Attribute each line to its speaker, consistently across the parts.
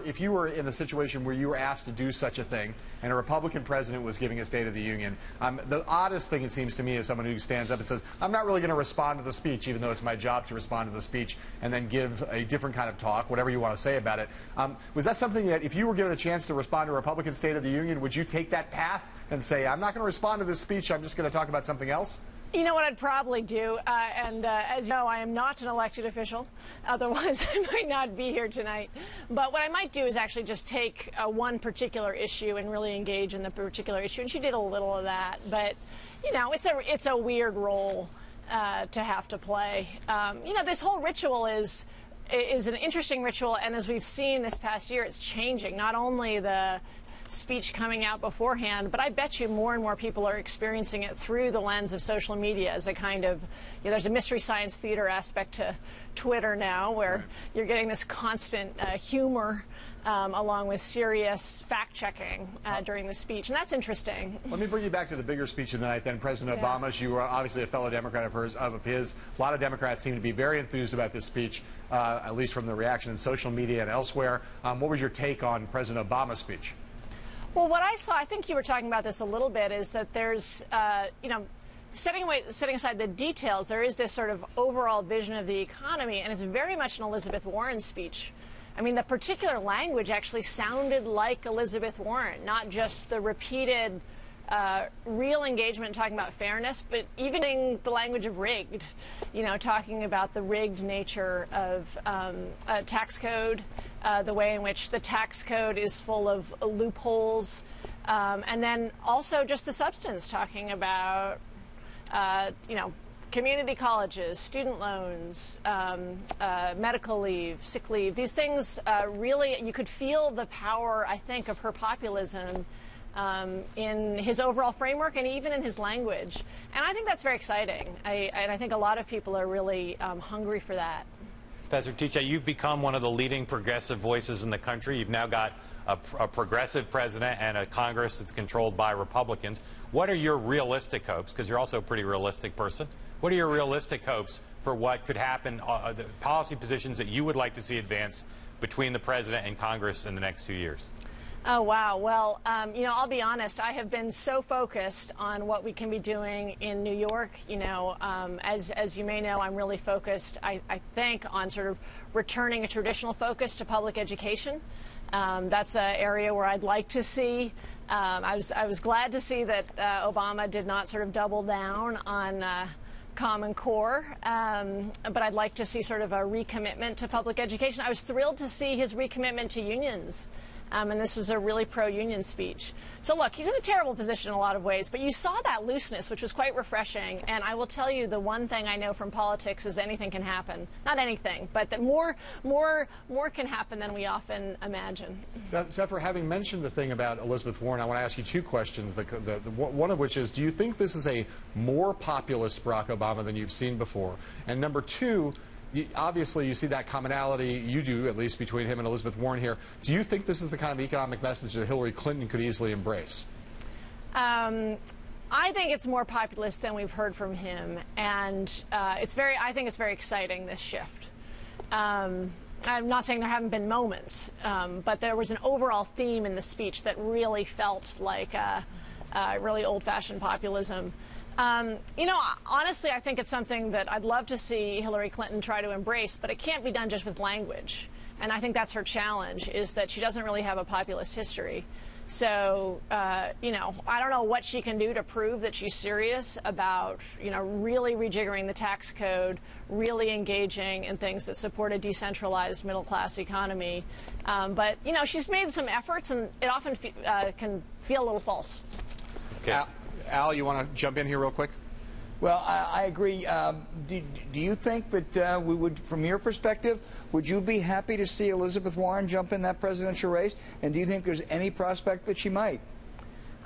Speaker 1: If you were in a situation where you were asked to do such a thing and a Republican president was giving a State of the Union, the oddest thing, it seems to me, is someone who stands up and says, I'm not really going to respond to the speech, even though it's my job to respond to the speech, and then give a different kind of talk, whatever you want to say about it. Was that something that, if you were given a chance to respond to a Republican State of the Union, would you take that path and say, I'm not going to respond to this speech, I'm just going to talk about something else?
Speaker 2: You know what I'd probably do, as you know, I am not an elected official, otherwise I might not be here tonight. But what I might do is actually just take one particular issue and really engage in the particular issue, and she did a little of that. But, you know, it's a weird role to have to play. You know, this whole ritual is an interesting ritual, and as we've seen this past year, it's changing. Not only the speech coming out beforehand, but I bet you more and more people are experiencing it through the lens of social media as a kind of, you know, there's a Mystery Science Theater aspect to Twitter now, where you're getting this constant humor along with serious fact-checking during the speech, and that's interesting.
Speaker 1: Let me bring you back to the bigger speech of the night then. President Obama, you are obviously a fellow Democrat of his. A lot of Democrats seem to be very enthused about this speech, at least from the reaction in social media and elsewhere. What was your take on President Obama's speech?
Speaker 2: Well, what I saw, I think you were talking about this a little bit, is that there's, you know, setting aside the details, there is this sort of overall vision of the economy, and it's very much an Elizabeth Warren speech. I mean, the particular language actually sounded like Elizabeth Warren, not just the repeated real engagement talking about fairness, but even the language of rigged, you know, talking about the rigged nature of a tax code, the way in which the tax code is full of loopholes, and then also just the substance, talking about, you know, community colleges, student loans, medical leave, sick leave. These things really, you could feel the power, I think, of her populism in his overall framework and even in his language. And I think that's very exciting. And I think a lot of people are really hungry for that.
Speaker 3: Professor Teachout, you've become one of the leading progressive voices in the country. You've now got a progressive president and a Congress that's controlled by Republicans. What are your realistic hopes, because you're also a pretty realistic person, what are your realistic hopes for what could happen, the policy positions that you would like to see advanced between the president and Congress in the next 2 years?
Speaker 2: Oh, wow. Well, you know, I'll be honest. I have been so focused on what we can be doing in New York. You know, as you may know, I'm really focused, I think, on sort of returning a traditional focus to public education. That's an area where I'd like to see. I was glad to see that Obama did not sort of double down on Common Core, but I'd like to see sort of a recommitment to public education. I was thrilled to see his recommitment to unions. And this was a really pro-union speech. So look, he's in a terrible position in a lot of ways, but you saw that looseness, which was quite refreshing. And I will tell you, the one thing I know from politics is anything can happen. Not anything, but that more can happen than we often imagine.
Speaker 1: Zephyr, having mentioned the thing about Elizabeth Warren, I want to ask you two questions. One of which is, do you think this is a more populist Barack Obama than you've seen before? And number two, obviously, you see that commonality, you do at least, between him and Elizabeth Warren here. Do you think this is the kind of economic message that Hillary Clinton could easily embrace?
Speaker 2: I think it's more populist than we've heard from him, and I think it's very exciting, this shift. I'm not saying there haven't been moments, but there was an overall theme in the speech that really felt like really old-fashioned populism. You know, honestly, I think it's something that I'd love to see Hillary Clinton try to embrace, but it can't be done just with language. And I think that's her challenge, is that she doesn't really have a populist history. So, you know, I don't know what she can do to prove that she's serious about, you know, really rejiggering the tax code, really engaging in things that support a decentralized middle-class economy. But, you know, she's made some efforts, and it often can feel a little false.
Speaker 1: Okay. Al, you want to jump in here real quick?
Speaker 4: Well, I agree. Do you think that we would, from your perspective, would you be happy to see Elizabeth Warren jump in that presidential race? And do you think there's any prospect that she might?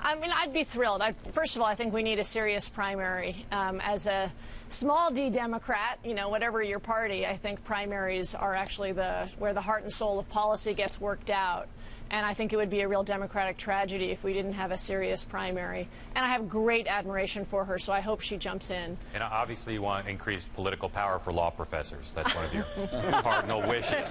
Speaker 2: I mean, I'd be thrilled. First of all, I think we need a serious primary. As a small d Democrat, you know, whatever your party, I think primaries are actually where the heart and soul of policy gets worked out. And I think it would be a real Democratic tragedy if we didn't have a serious primary. And I have great admiration for her, so I hope she jumps in.
Speaker 3: And obviously you want increased political power for law professors. That's one of your cardinal wishes.